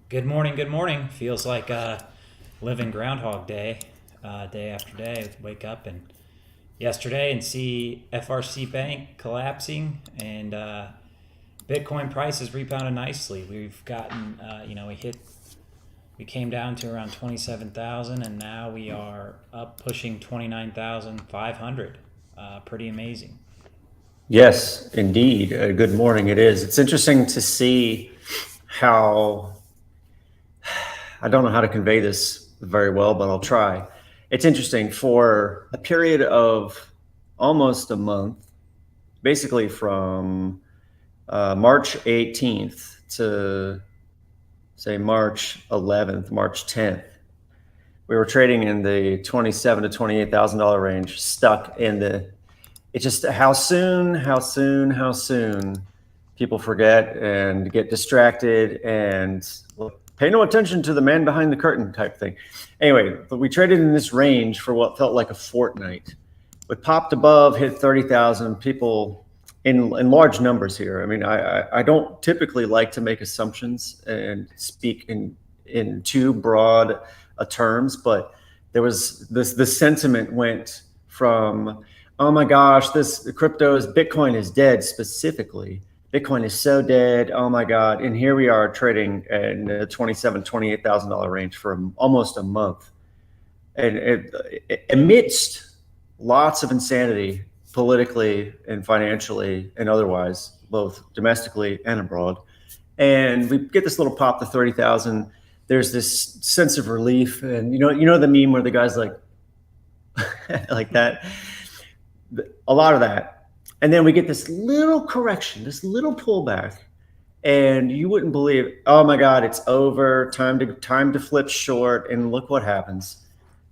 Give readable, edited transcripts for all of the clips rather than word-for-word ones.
Good morning. Good morning. Feels like living Groundhog Day, day after day. Wake up and yesterday and see FRC Bank collapsing, and Bitcoin prices rebounded nicely. We've gotten, we came down to around 27,000, and now we are up pushing 29,500. Pretty amazing. Yes, indeed. Good morning. It is. It's interesting to see how I don't know how to convey this very well, but I'll try. It's interesting for a period of almost a month, basically from March 18th to say March 11th, March 10th. We were trading in the 27 to $28,000 range, stuck in the. It's just how soon people forget and get distracted and pay no attention to the man behind the curtain type thing. Anyway, but we traded in this range for what felt like a fortnight. We popped above, hit 30,000 people in large numbers here. I mean, I don't typically like to make assumptions and speak in too broad terms, but there was the sentiment went from, oh my gosh, Bitcoin is dead specifically. Bitcoin is so dead. Oh my God. And here we are trading in the $28,000 range for almost a month. And amidst lots of insanity politically and financially and otherwise, both domestically and abroad. And we get this little pop to 30,000. There's this sense of relief. And you know the meme where the guy's like, like that, a lot of that. And then we get this little correction, this little pullback, and you wouldn't believe, oh my God, it's over. Time to flip short, and look what happens.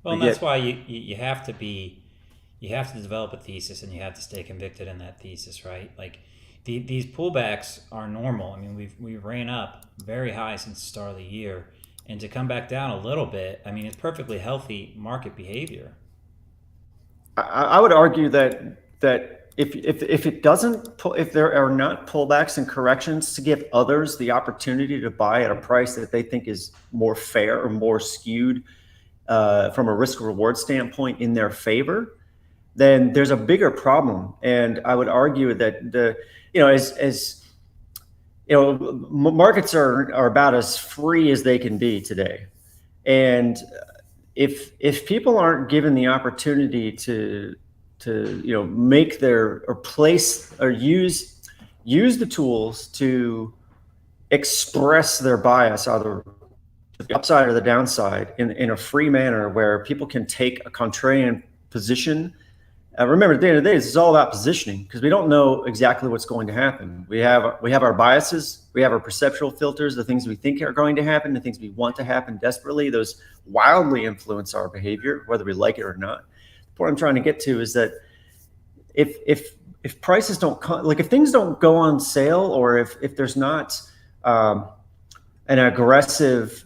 Well, We and that's get why you have to be, you have to develop a thesis, and you have to stay convicted in that thesis, right? Like these pullbacks are normal. I mean, we ran up very high since the start of the year, and to come back down a little bit, I mean, it's perfectly healthy market behavior. I would argue that if it doesn't if there are not pullbacks and corrections to give others the opportunity to buy at a price that they think is more fair or more skewed from a risk reward standpoint in their favor, then there's a bigger problem. And I would argue that as markets are about as free as they can be today. And if people aren't given the opportunity to make their or place or use the tools to express their bias, either the upside or the downside, in a free manner where people can take a contrarian position. Remember, at the end of the day, this is all about positioning, because we don't know exactly what's going to happen. We have our biases, we have our perceptual filters, the things we think are going to happen, the things we want to happen desperately. Those wildly influence our behavior, whether we like it or not. The point I'm trying to get to is that if prices don't if things don't go on sale, or if there's not an aggressive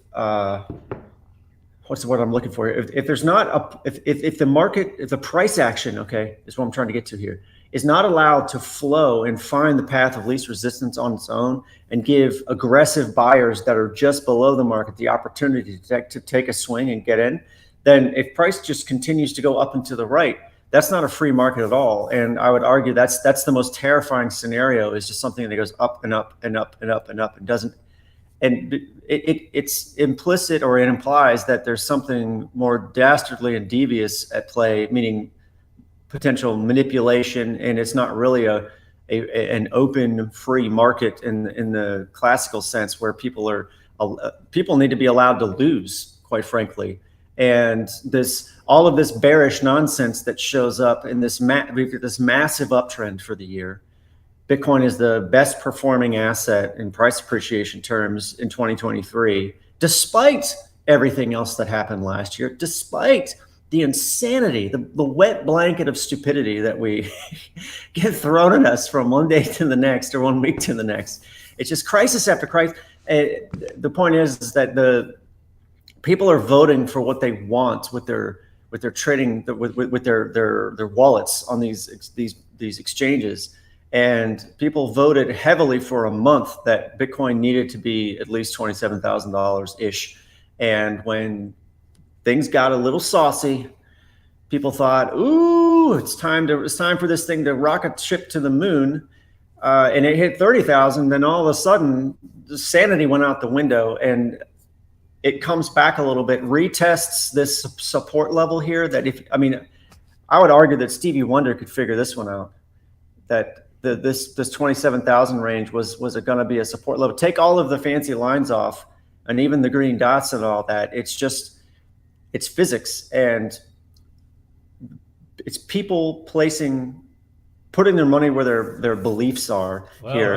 what's the word I'm looking for? If there's not if the market, if the price action, okay, is what I'm trying to get to here, is not allowed to flow and find the path of least resistance on its own, and give aggressive buyers that are just below the market the opportunity to take a swing and get in, then if price just continues to go up and to the right, that's not a free market at all. And I would argue that's the most terrifying scenario, is just something that goes up and up and up and up and up and doesn't. And it's implicit, or it implies that there's something more dastardly and devious at play, meaning potential manipulation, and it's not really an open, free market in the classical sense, where people need to be allowed to lose, quite frankly. And all of this bearish nonsense that shows up in this massive uptrend for the year. Bitcoin is the best performing asset in price appreciation terms in 2023, despite everything else that happened last year, despite the insanity, the wet blanket of stupidity that we get thrown at us from one day to the next, or one week to the next. It's just crisis after crisis. The point is that the people are voting for what they want with their trading, with their wallets on these exchanges. And people voted heavily for a month that Bitcoin needed to be at least $27,000 ish. And when things got a little saucy, people thought, "Ooh, it's time for this thing to rocket ship to the moon," and it hit 30,000. Then all of a sudden, the sanity went out the window, and it comes back a little bit, retests this support level here. I would argue that Stevie Wonder could figure this one out. That this 27,000 range was going to be a support level. Take all of the fancy lines off, and even the green dots and all that. It's physics, and it's people putting their money where their beliefs are here.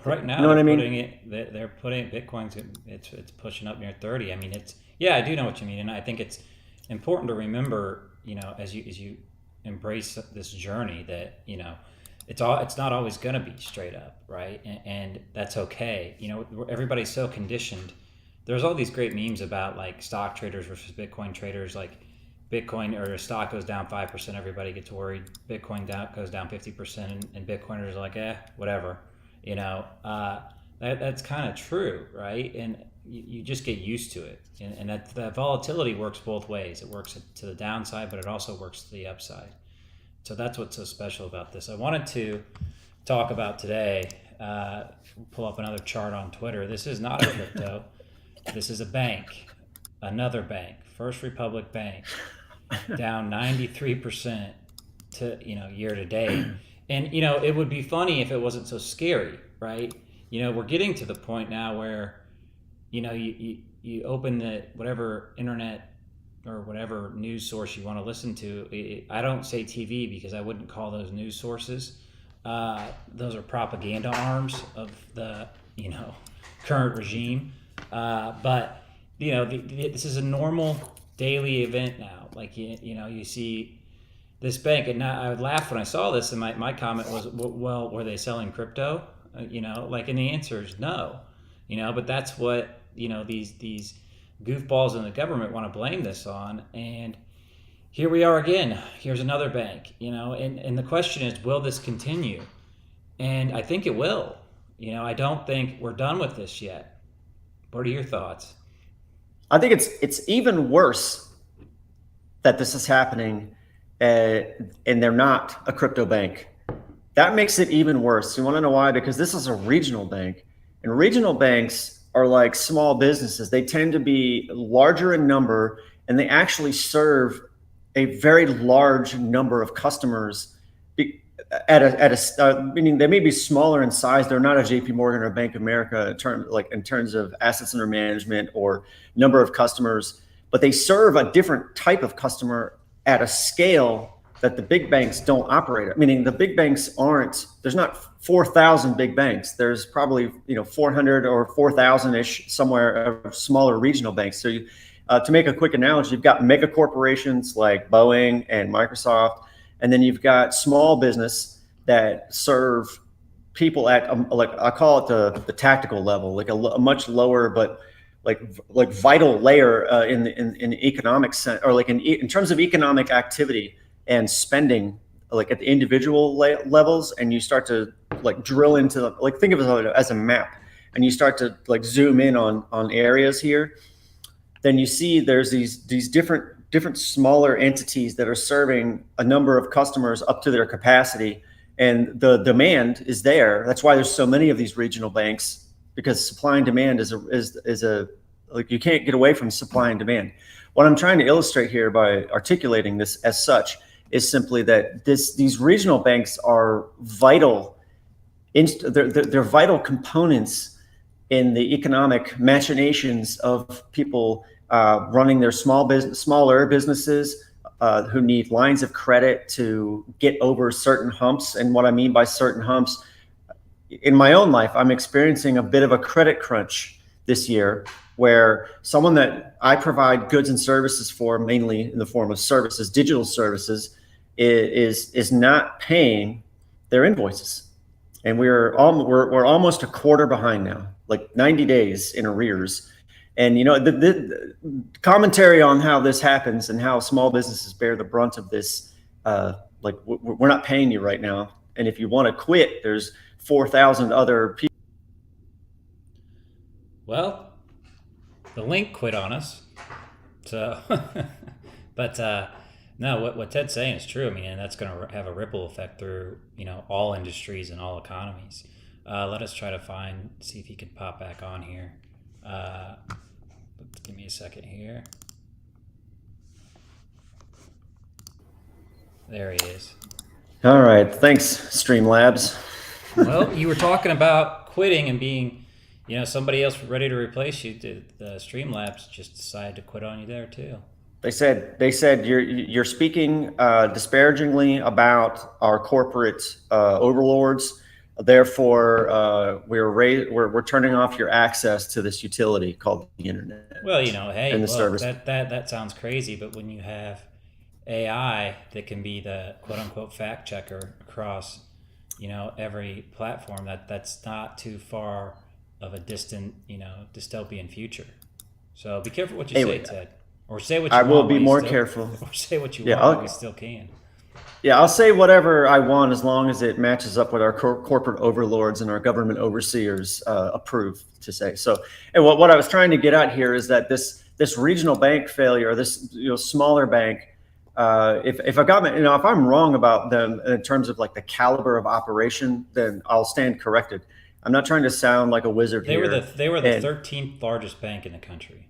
Right now, you know what I mean? They're putting Bitcoin's. It's pushing up near 30. I mean, I do know what you mean, and I think it's important to remember, as you embrace this journey, that it's not always going to be straight up, right? And that's okay. Everybody's so conditioned. There's all these great memes about like stock traders versus Bitcoin traders. Like Bitcoin or stock goes down 5%, everybody gets worried. Bitcoin goes down 50%, and Bitcoiners are like, whatever. That's kind of true, right? And you just get used to it. And that volatility works both ways. It works to the downside, but it also works to the upside. So that's what's so special about this. I wanted to talk about today, pull up another chart on Twitter. This is not a crypto. This is a bank, another bank, First Republic Bank, down 93% to year to date. And it would be funny if it wasn't so scary, right? We're getting to the point now where you open the whatever internet or whatever news source you want to listen to. I don't say TV because I wouldn't call those news sources. Those are propaganda arms of the current regime. But this is a normal daily event now. Like you see this bank, and now I would laugh when I saw this, and my comment was, well, were they selling crypto? And the answer is no. But that's what these goofballs in the government want to blame this on. And here we are again. Here's another bank. And the question is, will this continue? And I think it will. I don't think we're done with this yet. What are your thoughts? I think it's even worse that this is happening, and they're not a crypto bank. That makes it even worse. You want to know why? Because this is a regional bank, and regional banks are like small businesses. They tend to be larger in number, and they actually serve a very large number of customers. Meaning they may be smaller in size. They're not a JP Morgan or Bank of America in terms of assets under management or number of customers, but they serve a different type of customer at a scale that the big banks don't operate at. Meaning the big banks there's not 4,000 big banks. There's probably 400 or 4,000-ish somewhere of smaller regional banks. So to make a quick analogy, you've got mega corporations like Boeing and Microsoft, and then you've got small business that serve people at I call it the tactical level, like a much lower but like vital layer in the economic sense, or like in terms of economic activity and spending, like at the individual levels. And you start to drill into think of it as a map, and you start to zoom in on areas here. Then you see there's these different smaller entities that are serving a number of customers up to their capacity, and the demand is there. That's why there's so many of these regional banks, because supply and demand is you can't get away from supply and demand. What I'm trying to illustrate here by articulating this as such is simply that these regional banks are vital. They're vital components in the economic machinations of people running their smaller businesses who need lines of credit to get over certain humps. And what I mean by certain humps, in my own life, I'm experiencing a bit of a credit crunch this year, where someone that I provide goods and services for, mainly in the form of services, digital services, is not paying their invoices. And we're almost a quarter behind now, like 90 days in arrears. And the commentary on how this happens and how small businesses bear the brunt of this, we're not paying you right now, And if you want to quit, there's 4,000 other people. Well, the link quit on us. So, but no, what Ted's saying is true. I mean, and that's going to have a ripple effect through all industries and all economies. Let us try to see if he can pop back on here. Give me a second here. There he is. All right, thanks, Streamlabs. Well, you were talking about quitting and being, somebody else ready to replace you. The Streamlabs just decided to quit on you there too. They said you're speaking disparagingly about our corporate overlords. Therefore, we're turning off your access to this utility called the internet. Well, hey, and the service. That sounds crazy, but when you have AI that can be the quote unquote fact checker across, every platform, that's not too far of a distant, dystopian future. So be careful what you say, Ted. Or say what you want. I will be more careful. Or say what you want. We still can. Yeah, I'll say whatever I want as long as it matches up with our corporate overlords and our government overseers approve to say. So, and what I was trying to get at here is that this regional bank failure, this smaller bank, if I'm wrong about them in terms of like the caliber of operation, then I'll stand corrected. I'm not trying to sound like a wizard here. They were the 13th largest bank in the country.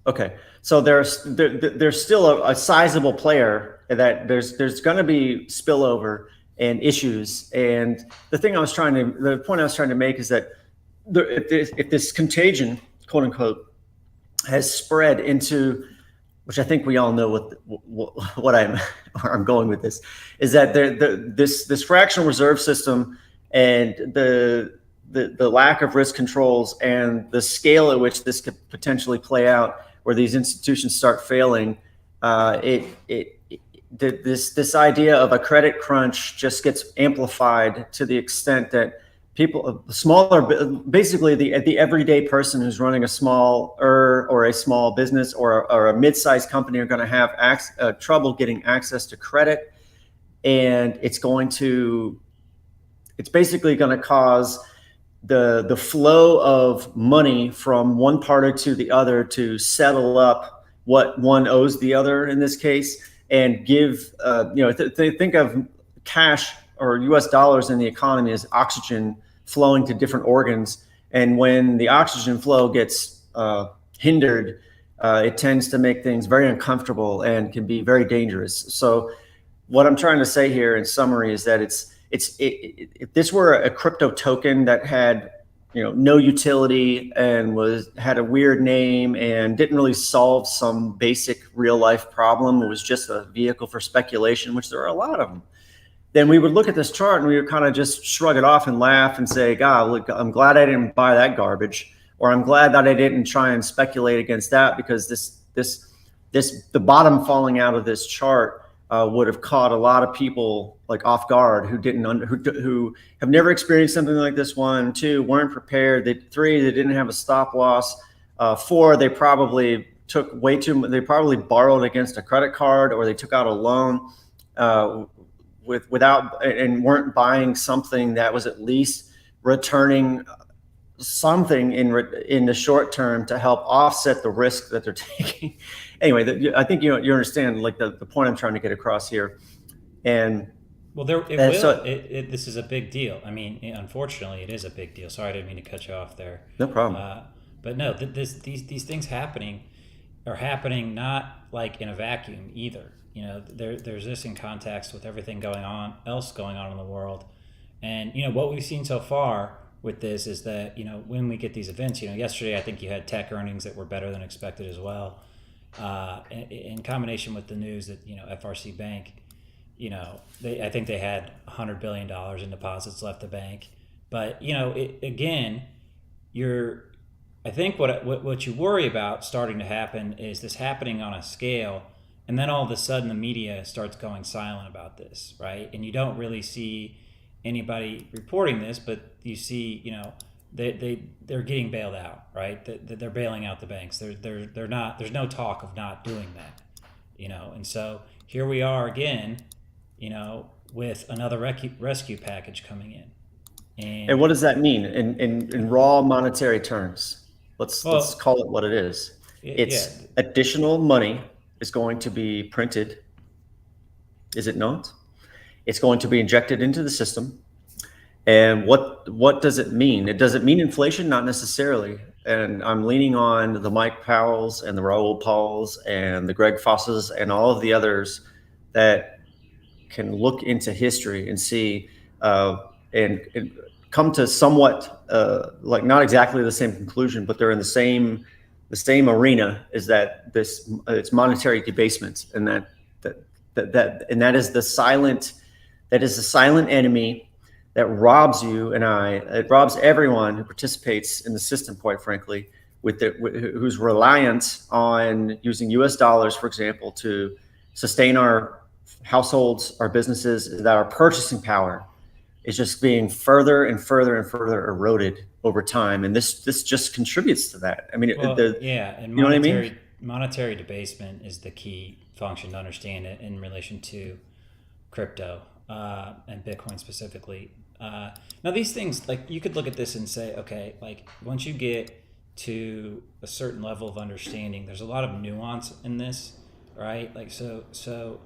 Okay, so there's still a sizable player that there's going to be spillover and issues. And the point I was trying to make is that if this contagion, quote unquote, has spread into, which I think we all know what I'm going with this, is that this fractional reserve system and the lack of risk controls and the scale at which this could potentially play out, where these institutions start failing, this idea of a credit crunch just gets amplified to the extent that basically the everyday person who's running a small or a small business or a mid-sized company are going to have trouble getting access to credit, and it's basically going to cause the flow of money from one party to the other to settle up what one owes the other in this case, and give think of cash or US dollars in the economy as oxygen flowing to different organs, and when the oxygen flow gets hindered, it tends to make things very uncomfortable and can be very dangerous. So what I'm trying to say here in summary is that if this were a crypto token that had no utility and had a weird name and didn't really solve some basic real life problem, it was just a vehicle for speculation, which there are a lot of them, then we would look at this chart and we would kind of just shrug it off and laugh and say, God, look, I'm glad I didn't buy that garbage, or I'm glad that I didn't try and speculate against that, because the bottom falling out of this chart would have caught a lot of people like off guard who have never experienced something like this. 1, 2, weren't prepared. 3, they didn't have a stop loss. 4, they probably took way too much. They probably borrowed against a credit card, or they took out a loan without and weren't buying something that was at least returning something in the short term to help offset the risk that they're taking. Anyway, I think you understand like the point I'm trying to get across here. And well, this is a big deal. I mean, unfortunately, it is a big deal. Sorry, I didn't mean to cut you off there. No problem. But no, these things are happening not like in a vacuum either. There's this in context with everything else going on in the world, and what we've seen so far with this is that when we get these events, yesterday I think you had tech earnings that were better than expected as well, in combination with the news that FRC Bank, I think they had $100 billion in deposits left the bank, but I think what you worry about starting to happen is this happening on a scale, and then all of a sudden the media starts going silent about this, right? And you don't really see anybody reporting this, but you see, they're getting bailed out, right? They're bailing out the banks. They're not. There's no talk of not doing that, and so here we are again, with another rescue package coming in. And what does that mean in raw monetary terms? Let's Well, call it what it is. yeah, It's additional money is going to be printed, is it not? It's going to be injected into the system. And what does it mean? Does it mean inflation? Not necessarily. And I'm leaning on the Mike Powells and the Raoul Pauls and the Greg Fosses and all of the others that can look into history and see and come to somewhat like not exactly the same conclusion, but they're in the same arena. Is that this it's monetary debasement, and that is the silent enemy that robs you and I. It robs everyone who participates in the system, quite frankly, who's reliant on using U.S. dollars, for example, to sustain our households, our businesses, that our purchasing power is just being further and further and further eroded over time, and this just contributes to that. I mean, well, yeah, and you know what I mean? monetary debasement is the key function to understand it in relation to crypto and Bitcoin specifically. Now, these things, like, you could look at this and say, okay, like, once you get to a certain level of understanding, there's a lot of nuance in this, right? Like, so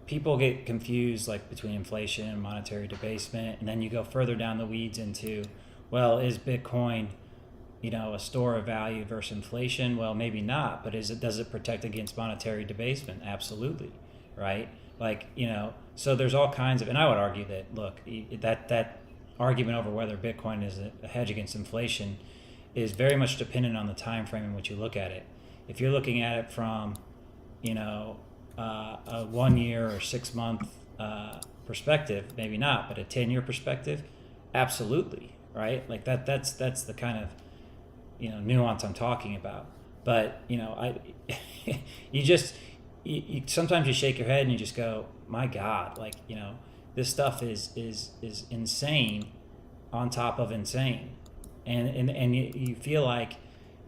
people get confused, like, between inflation and monetary debasement, and then you go further down the weeds into, well, is Bitcoin, a store of value versus inflation? Well, maybe not, but does it protect against monetary debasement? Absolutely, right? Like, so there's all kinds of, and I would argue that, look, that argument over whether Bitcoin is a hedge against inflation is very much dependent on the time frame in which you look at it. If you're looking at it from, a 1 year or 6 month perspective, maybe not, but a 10-year perspective, absolutely, right? Like that's the kind of nuance I'm talking about. But I you just sometimes you shake your head and you just go, my God, like this stuff is insane on top of insane, and you feel like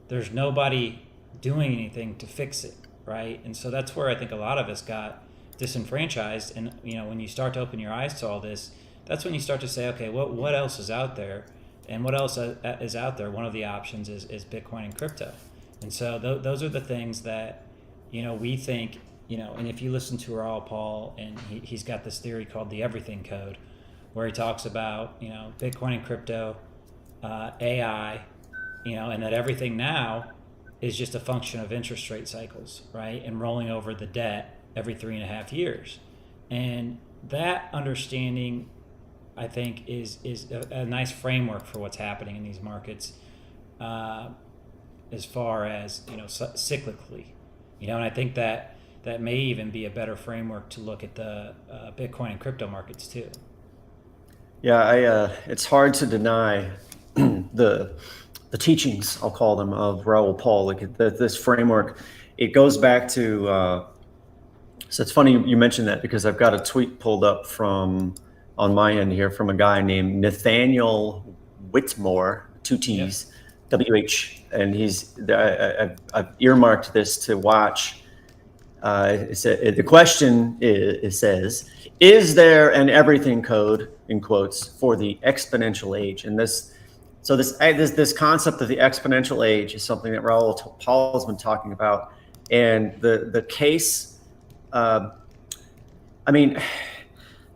there's nobody doing anything to fix it, right? And so that's where I think a lot of us got disenfranchised. And when you start to open your eyes to all this, that's when you start to say, okay, what else is out there? And what else is out there? One of the options is Bitcoin and crypto. And so those are the things that we think, and if you listen to Raoul Paul, and he's got this theory called the Everything Code, where he talks about Bitcoin and crypto, AI, and that everything now is just a function of interest rate cycles, right? And rolling over the debt every 3.5 years. And that understanding, I think, is a nice framework for what's happening in these markets, as far as cyclically, and I think that may even be a better framework to look at the Bitcoin and crypto markets too. Yeah, it's hard to deny the teachings, I'll call them, of Raoul Paul. Like this framework, it goes back to. So it's funny you mentioned that, because I've got a tweet pulled up on my end here from a guy named Nathaniel Whitmore, 2 T's, Yep. WH, and I've earmarked this to watch. The question it says, is there an everything code, in quotes, for the exponential age? And this concept of the exponential age is something that Raoul Paul has been talking about. And the case, I mean,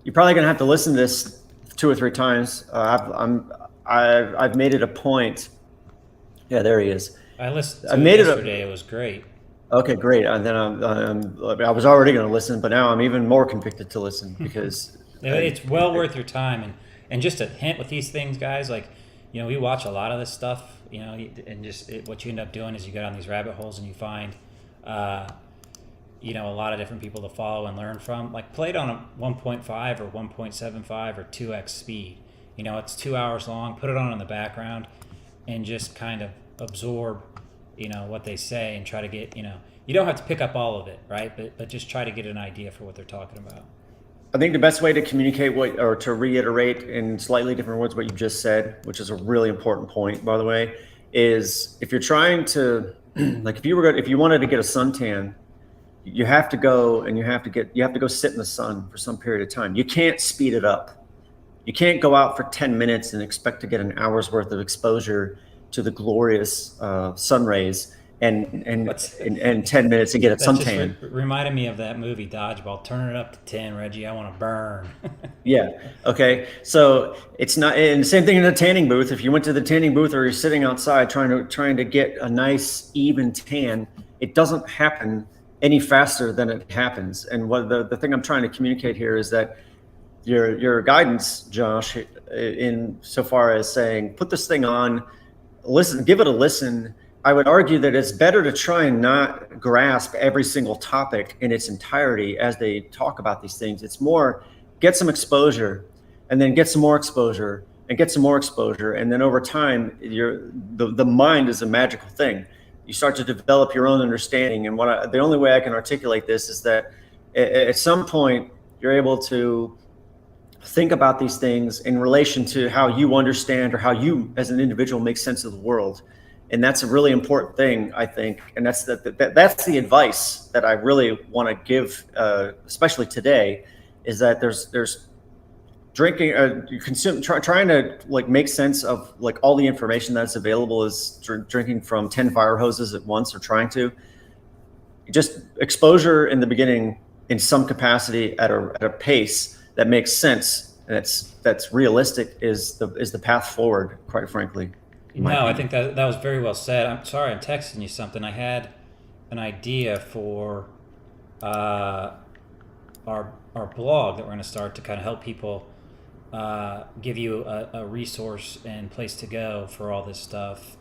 you're probably going to have to listen to this 2 or 3 times. I've made it a point. Yeah, there he is. I listened I to it made it yesterday. It was great. Okay, great. And then I was already going to listen, but now I'm even more convicted to listen because It's well worth your time. And just a hint with these things, guys, like, we watch a lot of this stuff, and just what you end up doing is you go down these rabbit holes and you find, a lot of different people to follow and learn from. Like, play it on a 1.5 or 1.75 or 2x speed. It's 2 hours long. Put it on in the background and just kind of absorb, what they say, and try to get, you don't have to pick up all of it, right? But just try to get an idea for what they're talking about. I think the best way to communicate or to reiterate in slightly different words what you just said, which is a really important point, by the way, is if you're trying to, like, if you wanted to get a suntan, you have to go and you have to go sit in the sun for some period of time. You can't speed it up. You can't go out for 10 minutes and expect to get an hour's worth of exposure to the glorious sun rays and 10 minutes and get a That just suntan. reminded me of that movie Dodgeball. Turn it up to 10, Reggie. I want to burn. Yeah. Okay. So it's not, and same thing in the tanning booth. If you went to the tanning booth or you're sitting outside trying to get a nice even tan, it doesn't happen any faster than it happens. And what the thing I'm trying to communicate here is that your guidance, Josh, in so far as saying, put this thing on, listen, give it a listen. I would argue that it's better to try and not grasp every single topic in its entirety as they talk about these things. It's more get some exposure and then get some more exposure and get some more exposure. And then over time, the mind is a magical thing. You start to develop your own understanding. And the only way I can articulate this is that at some point you're able to think about these things in relation to how you understand or how you as an individual make sense of the world. And that's a really important thing, I think. And that's the advice that I really want to give, especially today, is that there's drinking, you consume, trying to like make sense of like all the information that's available is drinking from 10 fire hoses at once, or trying to just exposure in the beginning in some capacity at a pace that makes sense and that's realistic is the path forward, quite frankly. No, I think that was very well said. I'm sorry, I'm texting you something. I had an idea for our blog that we're going to start to kind of help people, give you a resource and place to go for all this stuff.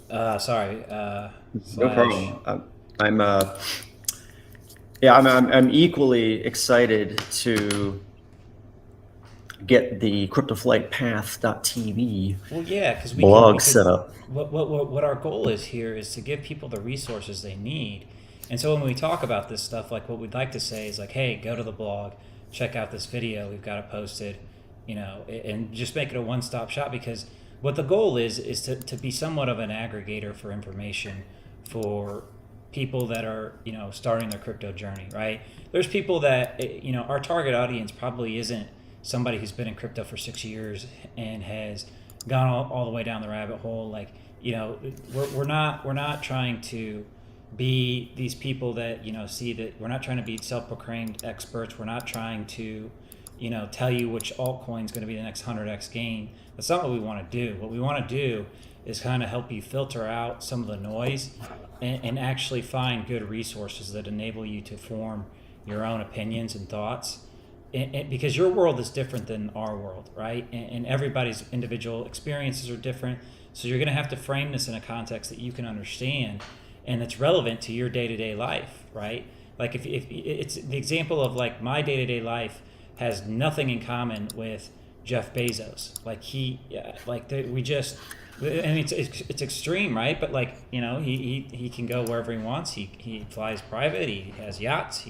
Sorry. No problem. I'm equally excited to get the cryptoflightpath.tv Well, yeah, because blog set up. What our goal is here is to give people the resources they need. And so when we talk about this stuff, like what we'd like to say is like, hey, go to the blog, check out this video, we've got it posted, and just make it a one-stop shop, because what the goal is to be somewhat of an aggregator for information for people that are, starting their crypto journey, right? There's people that, our target audience probably isn't somebody who's been in crypto for 6 years and has gone all the way down the rabbit hole. Like, we're not trying to be these people that, see that we're not trying to be self-proclaimed experts. We're not trying to, tell you which altcoin is going to be the next 100x gain. That's not what we want to do. What we want to do is kind of help you filter out some of the noise and actually find good resources that enable you to form your own opinions and thoughts. And because your world is different than our world, right? And everybody's individual experiences are different. So you're going to have to frame this in a context that you can understand and that's relevant to your day-to-day life, right? Like if it's the example of like my day-to-day life has nothing in common with Jeff Bezos. Like it's extreme, right? But like, he can go wherever he wants. He flies private. He has yachts.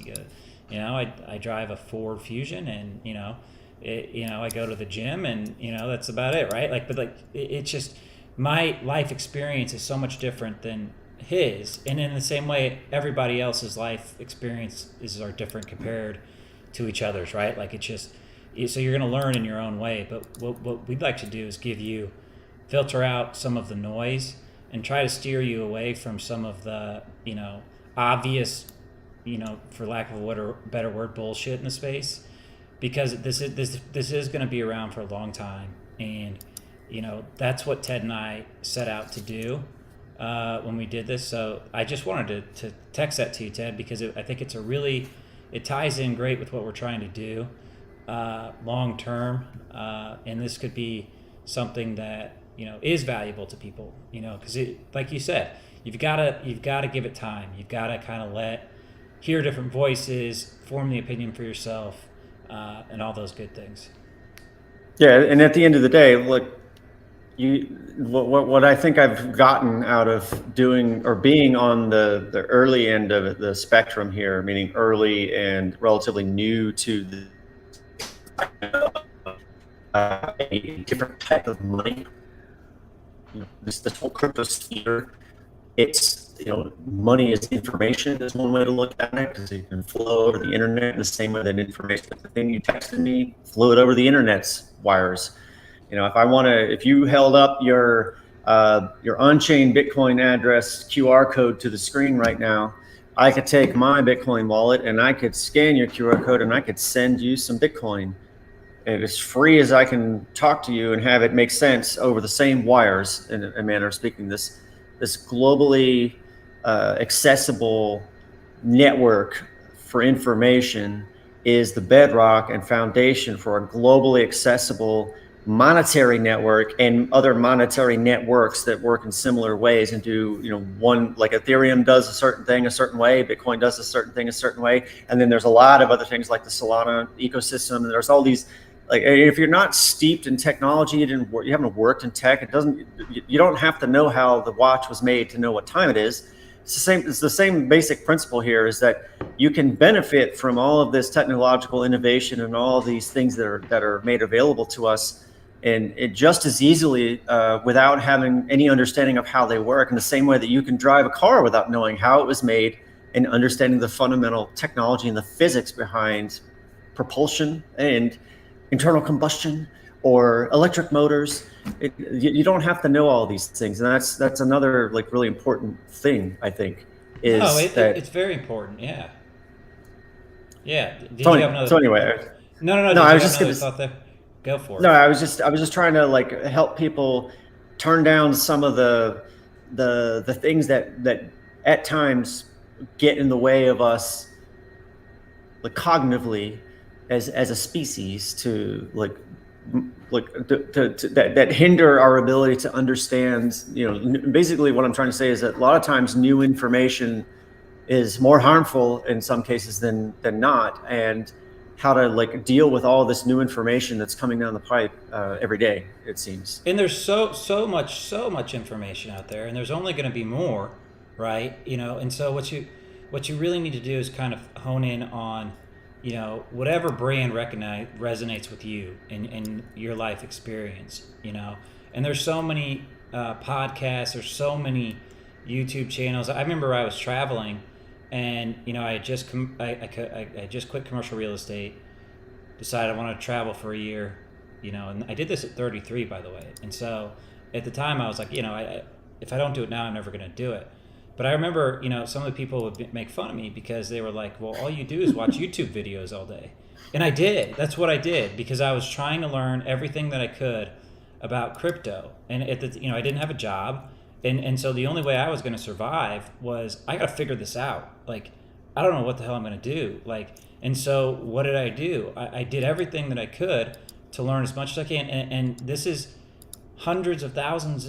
I drive a Ford Fusion, and I go to the gym, and that's about it, right? Like, but like it's just my life experience is so much different than his, and in the same way, everybody else's life experiences are different compared to each other's, right? Like it's just so you're going to learn in your own way. But what we'd like to do is filter out some of the noise and try to steer you away from some of the obvious, for lack of a better word, bullshit in the space, because this is going to be around for a long time, and that's what Ted and I set out to do when we did this. So I just wanted to text that to you, Ted, because I think it ties in great with what we're trying to do long term, and this could be something that is valuable to people, because like you said, you've got to give it time. You've got to kind of hear different voices, form the opinion for yourself, and all those good things. Yeah, and at the end of the day, look, what I think I've gotten out of doing or being on the early end of the spectrum here, meaning early and relatively new to a different type of money, this whole crypto sphere. It's, money is information is one way to look at it, because it can flow over the internet the same way that information, the thing you texted me, flew it over the internet's wires. If you held up your on-chain Bitcoin address QR code to the screen right now, I could take my Bitcoin wallet and I could scan your QR code and I could send you some Bitcoin. And as free as I can talk to you and have it make sense over the same wires, in a manner of speaking, this globally accessible network for information is the bedrock and foundation for a globally accessible monetary network and other monetary networks that work in similar ways and do, one, like Ethereum does a certain thing a certain way, Bitcoin does a certain thing a certain way. And then there's a lot of other things like the Solana ecosystem. And there's all these, like, if you're not steeped in technology, you haven't worked in tech, you don't have to know how the watch was made to know what time it is. It's the same basic principle here, is that you can benefit from all of this technological innovation and all of these things that are made available to us, and it just as easily without having any understanding of how they work, in the same way that you can drive a car without knowing how it was made and understanding the fundamental technology and the physics behind propulsion and internal combustion or electric motors. You don't have to know all these things, and that's another really important thing, I think. It's very important. Yeah. Did So, you have another? so anyway, No. no, Did I you was have just another gonna. thought there? Go for it. No, I was just trying to help people turn down some of the things that at times get in the way of us, cognitively, as a species, to that hinder our ability to understand. Basically what I'm trying to say is that a lot of times new information is more harmful in some cases than not, and how to deal with all this new information that's coming down the pipe every day, it seems. And there's so much information out there, and there's only going to be more, right? And so what you really need to do is kind of hone in on, whatever brand resonates with you and your life experience, And there's so many podcasts, there's so many YouTube channels. I remember I was traveling, and I just quit commercial real estate, decided I wanted to travel for a year, and I did this at 33, by the way. And so at the time I was like, if I don't do it now, I'm never going to do it. But I remember, some of the people would make fun of me because they were like, well, all you do is watch YouTube videos all day. And I did. That's what I did, because I was trying to learn everything that I could about crypto. And I didn't have a job. And so the only way I was going to survive was, I got to figure this out. I don't know what the hell I'm going to do. And so what did I do? I did everything that I could to learn as much as I can. And this is hundreds and thousands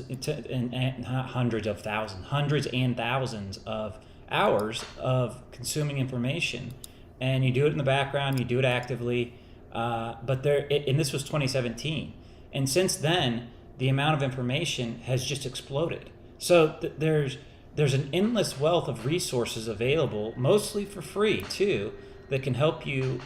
of hours of consuming information. And you do it in the background, you do it actively. And this was 2017. And since then, the amount of information has just exploded. So there's an endless wealth of resources available, mostly for free too, that can help you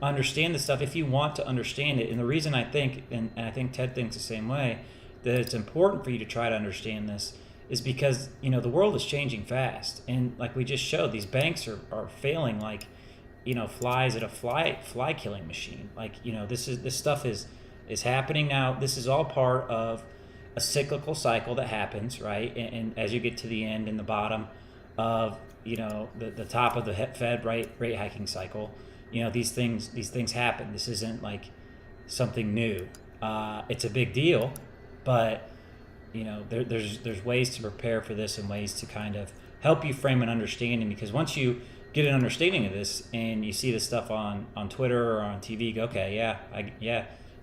understand this stuff if you want to understand it. And the reason I think, and I think Ted thinks the same way, that it's important for you to try to understand this is because, the world is changing fast. And like we just showed, these banks are failing like, flies at a fly killing machine. This stuff is happening now. This is all part of a cyclical cycle that happens, right? And as you get to the end and the bottom of, the top of the Fed rate hiking cycle, these things happen. This isn't like something new. It's a big deal, but there's ways to prepare for this and ways to kind of help you frame an understanding, because once you get an understanding of this and you see this stuff on Twitter or on TV, you go, okay,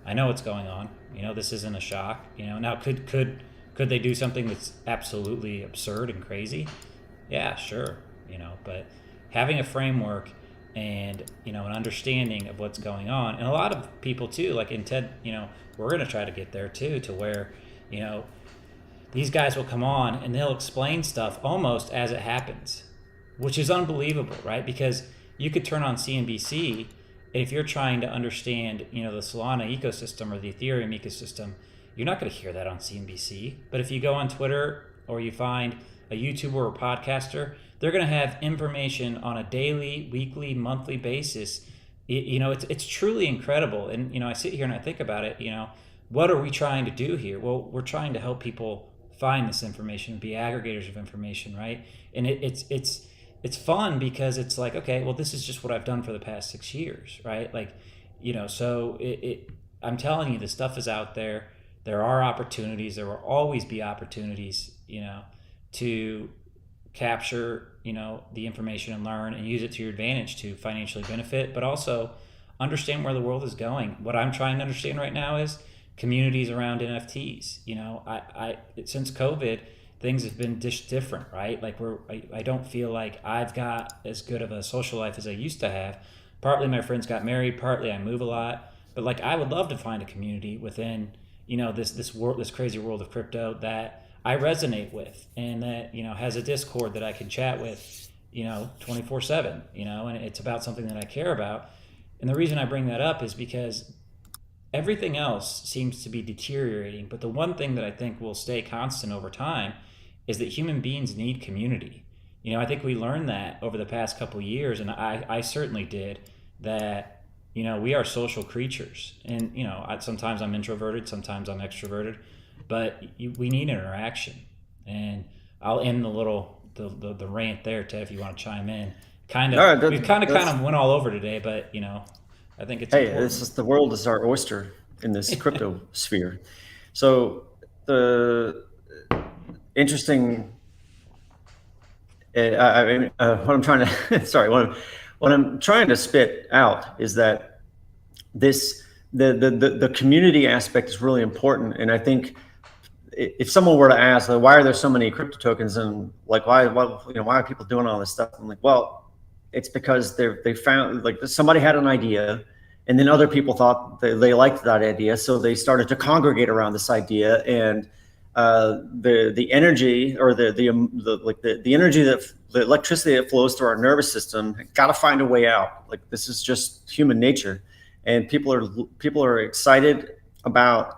I know what's going on. This isn't a shock. Now could they do something that's absolutely absurd and crazy? Yeah, sure. But having a framework and an understanding of what's going on, and a lot of people too, like in TED, we're going to try to get there too, to where these guys will come on and they'll explain stuff almost as it happens, which is unbelievable, right? Because you could turn on CNBC, and if you're trying to understand, the Solana ecosystem or the Ethereum ecosystem, You're not going to hear that on CNBC. But if you go on Twitter or you find a YouTuber or a podcaster, they're going to have information on a daily, weekly, monthly basis. It's truly incredible. And I sit here and I think about it. What are we trying to do here? Well, we're trying to help people find this information, be aggregators of information, right? And it's fun because it's like, okay, well, this is just what I've done for the past 6 years, right? Like, so I'm telling you, the stuff is out there. There are opportunities. There will always be opportunities, to capture, the information and learn and use it to your advantage to financially benefit, but also understand where the world is going. What I'm trying to understand right now is communities around NFTs. Since COVID, things have been just different, right? Like I don't feel like I've got as good of a social life as I used to have. Partly my friends got married, partly I move a lot, but like I would love to find a community within, this world, this crazy world of crypto that I resonate with, and that has a Discord that I can chat with 24/7, and it's about something that I care about. And the reason I bring that up is because everything else seems to be deteriorating, but the one thing that I think will stay constant over time is that human beings need community. I think we learned that over the past couple of years, and I certainly did, that we are social creatures. And sometimes I'm introverted, sometimes I'm extroverted, but we need interaction. And I'll end the rant there, Ted, if you want to chime in. All right, We've kind of went all over today, but I think it's important. This is the world is our oyster in this crypto sphere. So the interesting. What I'm trying to sorry, what I'm trying to spit out is that the community aspect is really important, and I think if someone were to ask, like, why are there so many crypto tokens, and like why are people doing all this stuff? I'm like, well, it's because they found, like, somebody had an idea, and then other people thought they liked that idea, so they started to congregate around this idea, and the energy, or the energy, that the electricity that flows through our nervous system, got to find a way out. Like, this is just human nature, and people are excited about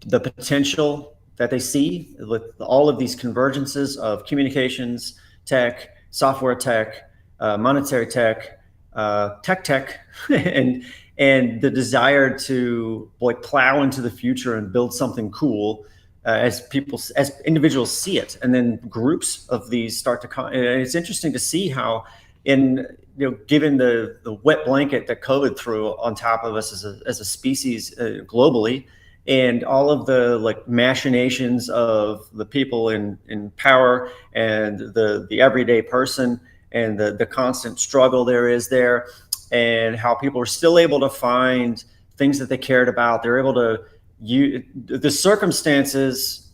the potential that they see with all of these convergences of communications tech, software tech, monetary tech, tech, and the desire to like plow into the future and build something cool, as individuals see it, and then groups of these start to come. And it's interesting to see how, given the wet blanket that COVID threw on top of us as a species globally, and all of the like machinations of the people in power, and the everyday person, and the constant struggle there is there, and how people are still able to find things that they cared about. They're able to the circumstances,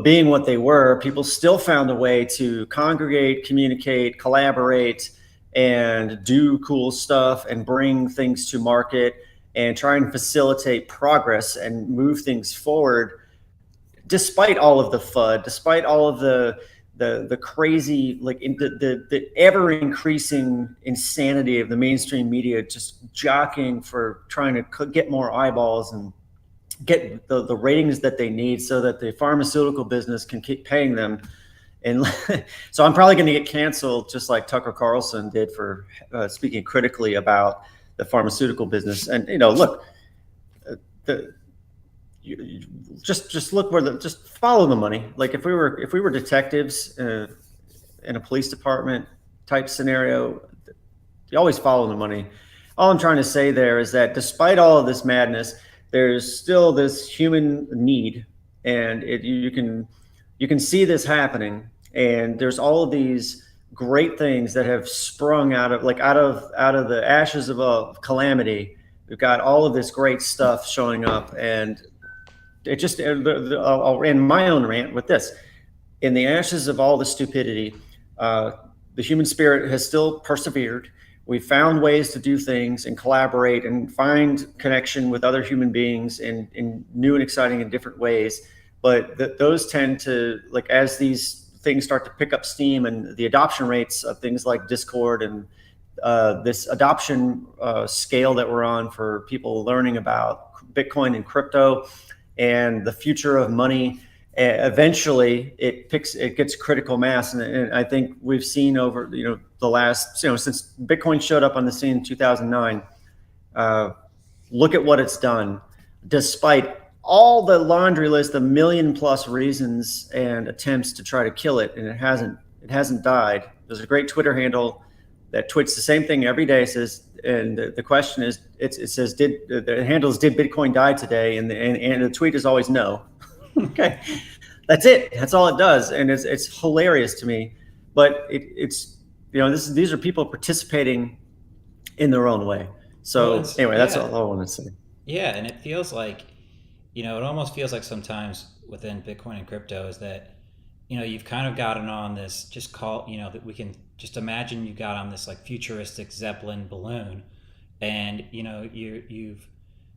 being what they were, people still found a way to congregate, communicate, collaborate, and do cool stuff, and bring things to market, and try and facilitate progress and move things forward, despite all of the FUD, despite all of the crazy, like the ever increasing insanity of the mainstream media, just jockeying for trying to get more eyeballs and get the ratings that they need, so that the pharmaceutical business can keep paying them. And so I'm probably going to get canceled, just like Tucker Carlson did, for speaking critically about the pharmaceutical business. And look, just look just follow the money. Like, if we were detectives in a police department type scenario, you always follow the money. All I'm trying to say there is that despite all of this madness, there's still this human need, and you can see this happening. And there's all of these great things that have sprung out of the ashes of a calamity. We've got all of this great stuff showing up, and it just, I'll end my own rant with this. In the ashes of all the stupidity, the human spirit has still persevered. We've found ways to do things and collaborate and find connection with other human beings in new and exciting and different ways. But those tend to, like, as these things start to pick up steam, and the adoption rates of things like Discord and this adoption scale that we're on for people learning about Bitcoin and crypto, and the future of money. Eventually, it gets critical mass, and I think we've seen over the last since Bitcoin showed up on the scene in 2009. Look at what it's done, despite all the laundry list, the million plus reasons and attempts to try to kill it, and it hasn't died. There's a great Twitter handle that tweets the same thing every day. Says, and the question is, it says, did Bitcoin die today? And the tweet is always no. Okay, that's it. That's all it does, and it's hilarious to me. But these are people participating in their own way. So anyway, that's all I want to say. Yeah, and it feels like, it almost feels like sometimes within Bitcoin and crypto is that, you've kind of gotten on this, that we can just imagine you got on this like futuristic Zeppelin balloon, and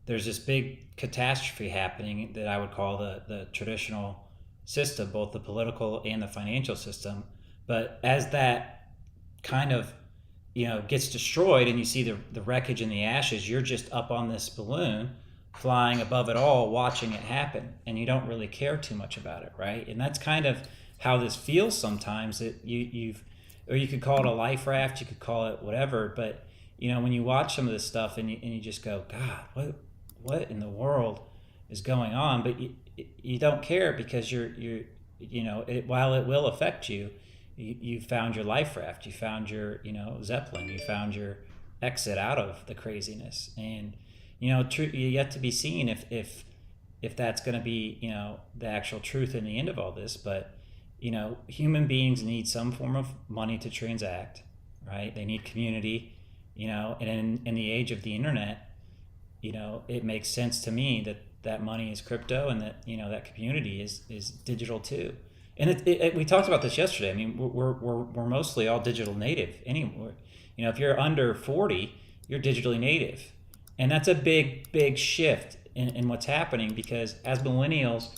there's this big catastrophe happening that I would call the traditional system, both the political and the financial system. But as that kind of gets destroyed and you see the wreckage and the ashes, you're just up on this balloon flying above it all, watching it happen, and you don't really care too much about it, right? And that's kind of how this feels sometimes. That or you could call it a life raft, you could call it whatever, but when you watch some of this stuff and you just go, God, what in the world is going on? But you don't care because while it will affect you, you found your life raft, you found your Zeppelin, you found your exit out of the craziness. And yet to be seen if that's going to be the actual truth in the end of all this. But human beings need some form of money to transact, right? They need community, and in the age of the internet, it makes sense to me that money is crypto, and that that community is digital too. And we talked about this yesterday. I mean, we're mostly all digital native anymore. If you're under 40, you're digitally native, and that's a big shift in what's happening, because as millennials,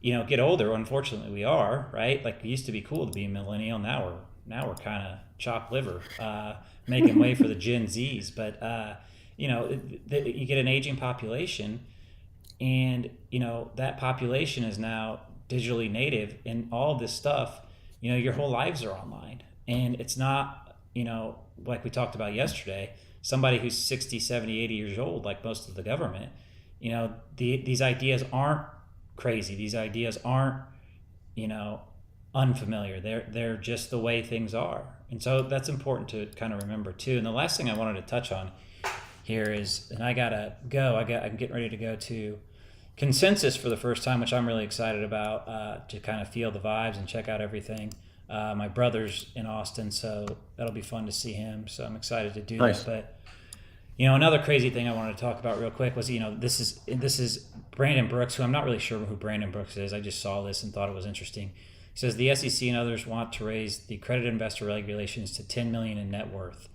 get older, unfortunately we are, right? Like, it used to be cool to be a millennial. Now we're kind of chopped liver, making way for the Gen Zs. But you get an aging population, and that population is now digitally native, and all of this stuff, your whole lives are online. And it's not, like we talked about yesterday, somebody who's 60, 70, 80 years old, like most of the government, these ideas aren't crazy. These ideas aren't, unfamiliar. They're just the way things are. And so that's important to kind of remember too. And the last thing I wanted to touch on here is, and I gotta go, I'm getting ready to go to Consensus for the first time, which I'm really excited about, to kind of feel the vibes and check out everything. My brother's in Austin, so that'll be fun to see him. So I'm excited to do that. But another crazy thing I wanted to talk about real quick was, this is Brandon Brooks, who I'm not really sure who Brandon Brooks is. I just saw this and thought it was interesting. He says the SEC and others want to raise the accredited investor regulations to $10 million in net worth.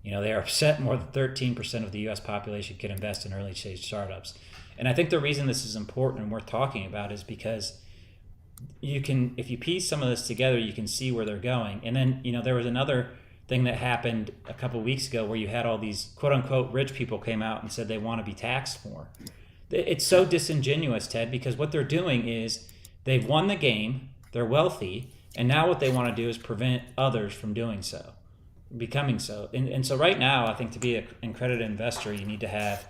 They are upset more than 13% of the U.S. population can invest in early stage startups. And I think the reason this is important and worth talking about is because if you piece some of this together, you can see where they're going. And then, there was another thing that happened a couple of weeks ago where you had all these quote unquote rich people came out and said they want to be taxed more. It's so disingenuous, Ted, because what they're doing is they've won the game, they're wealthy, and now what they want to do is prevent others from doing so, becoming so. And so right now, I think to be an accredited investor, you need to have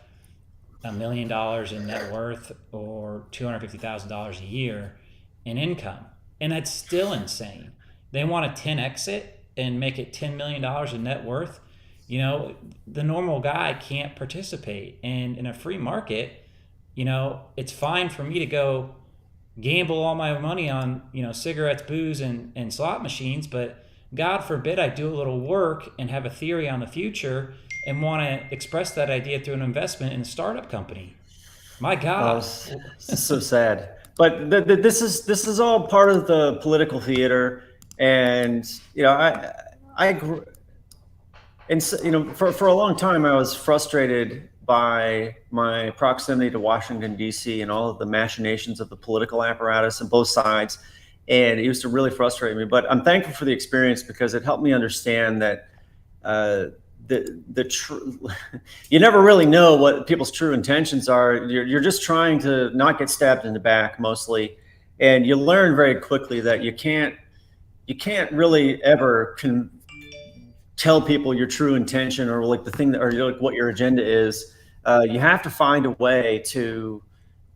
$1 million in net worth or $250,000 a year in income. And that's still insane. They want a 10x it and make it $10 million in net worth. The normal guy can't participate. And in a free market, it's fine for me to go gamble all my money on, cigarettes, booze, and slot machines, but God forbid I do a little work and have a theory on the future and want to express that idea through an investment in a startup company. My God. Oh, it's so sad. But this is all part of the political theater. And, I grew, and for a long time, I was frustrated by my proximity to Washington, D.C. and all of the machinations of the political apparatus on both sides. And it used to really frustrate me. But I'm thankful for the experience because it helped me understand that the true, you never really know what people's true intentions are. You're just trying to not get stabbed in the back mostly, and you learn very quickly that you can't really ever tell people your true intention or like the thing that, or like what your agenda is. You have to find a way to,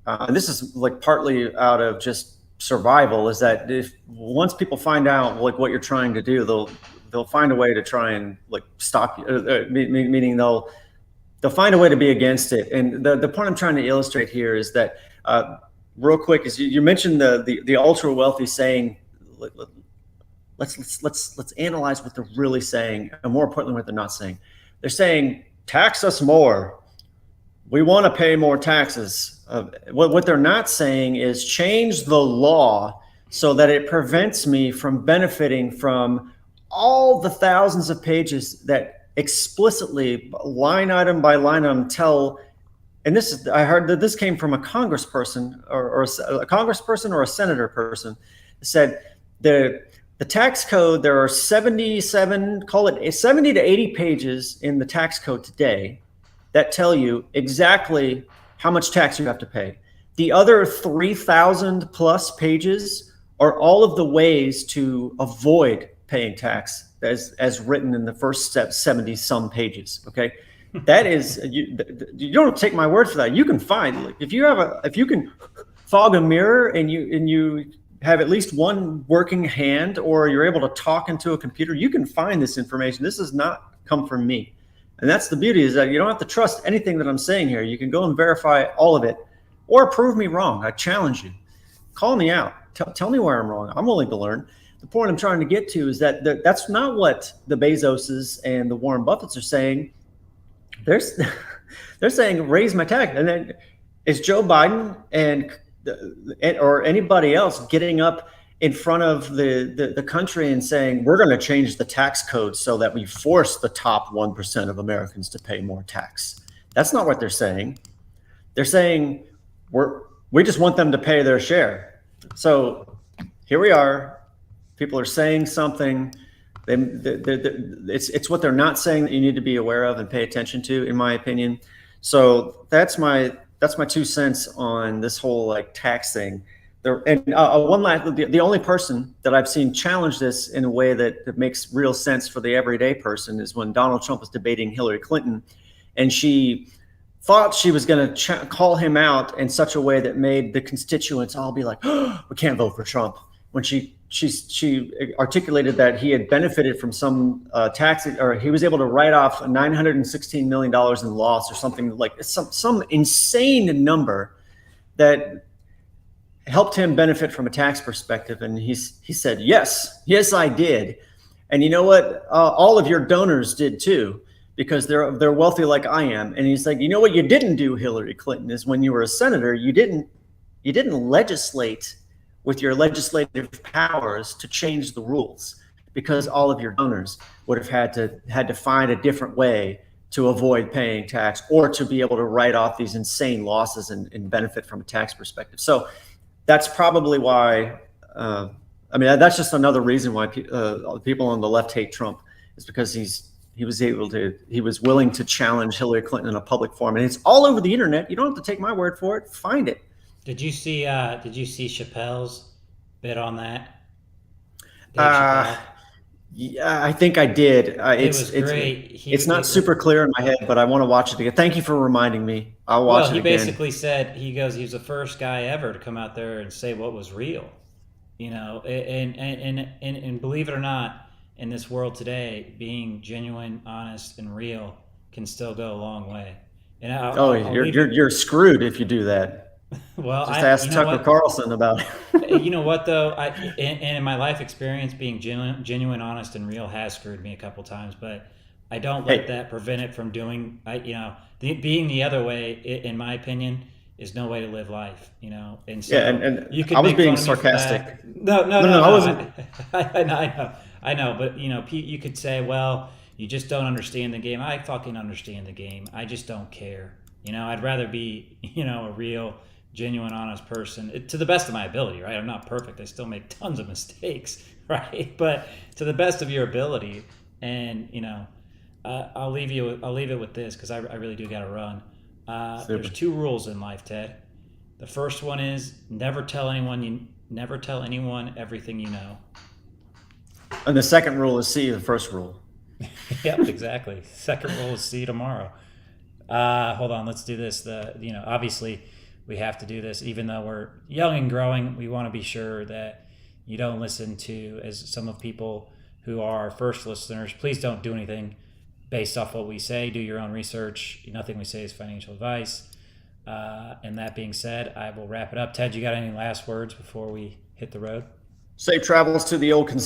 and this is like partly out of just survival, is that if once people find out like what you're trying to do, they'll find a way to try and like stop you. Meaning they'll find a way to be against it. And the point I'm trying to illustrate here is that, real quick, is you mentioned the ultra wealthy saying, let's analyze what they're really saying, and more importantly, what they're not saying. They're saying, tax us more. We want to pay more taxes. What they're not saying is change the law so that it prevents me from benefiting from all the thousands of pages that explicitly, line item by line item, tell. And I heard that this came from a congressperson or a congressperson or a senator person, said the tax code, there are 77, call it 70 to 80 pages in the tax code today that tell you exactly how much tax you have to pay. The other 3,000 plus pages are all of the ways to avoid paying tax as written in the first 70 some pages. Okay. That is, you don't take my word for that. You can find, like, if you can fog a mirror and you have at least one working hand, or you're able to talk into a computer, you can find this information. This has not come from me. And that's the beauty, is that you don't have to trust anything that I'm saying here. You can go and verify all of it, or prove me wrong. I challenge you. Call me out. Tell me where I'm wrong. I'm willing to learn. The point I'm trying to get to is that that's not what the Bezoses and the Warren Buffetts are saying. They're saying raise my tax. And then is Joe Biden or anybody else getting up in front of the country and saying, we're going to change the tax code so that we force the top 1% of Americans to pay more tax? That's not what they're saying. They're saying we just want them to pay their share. So here we are. People are saying something. It's what they're not saying that you need to be aware of and pay attention to, in my opinion. So that's my 2 cents on this whole like tax thing. The only person that I've seen challenge this in a way that makes real sense for the everyday person is when Donald Trump was debating Hillary Clinton, and she thought she was going to call him out in such a way that made the constituents all be like, oh, we can't vote for Trump. When she articulated that he had benefited from some tax, or he was able to write off $916 million in loss, or something like some insane number that helped him benefit from a tax perspective. And he said, yes, I did. And you know what? All of your donors did too, because they're wealthy like I am. And he's like, you know what you didn't do, Hillary Clinton, is when you were a senator, you didn't legislate with your legislative powers to change the rules, because all of your donors would have had to find a different way to avoid paying tax, or to be able to write off these insane losses and benefit from a tax perspective. So that's probably why, that's just another reason why people on the left hate Trump, is because he was willing to challenge Hillary Clinton in a public forum. And it's all over the internet. You don't have to take my word for it. Find it. Did you see Chappelle's bit on that? Dave Yeah, I think I did. It was great. It's not super clear in my head, but I want to watch it again. Thank you for reminding me. I'll watch it again. He basically said, he was the first guy ever to come out there and say what was real, and believe it or not, in this world today, being genuine, honest, and real can still go a long way. And you're screwed if you do that. Well, just ask Tucker Carlson about it. You know what, though? In my life experience, being genuine, honest, and real has screwed me a couple times, but I don't let that prevent it from doing. Being the other way, in my opinion, is no way to live life. And so and you could. I was being sarcastic. No, I wasn't. I know, but you could say, well, you just don't understand the game. I fucking understand the game. I just don't care. I'd rather be, a real, genuine, honest person, to the best of my ability, right? I'm not perfect. I still make tons of mistakes, right? But to the best of your ability, and I'll leave you. I'll leave it with this because I really do got to run. There's Super. 2 rules in life, Ted. The first one is never tell anyone everything you know. And the second rule is see the first rule. Yep, exactly. Second rule is see you tomorrow. Hold on, let's do this. Obviously we have to do this, even though we're young and growing. We want to be sure that you don't listen to, as some of people who are our first listeners. Please don't do anything based off what we say. Do your own research. Nothing we say is financial advice. And that being said, I will wrap it up. Ted, you got any last words before we hit the road? Safe travels to the old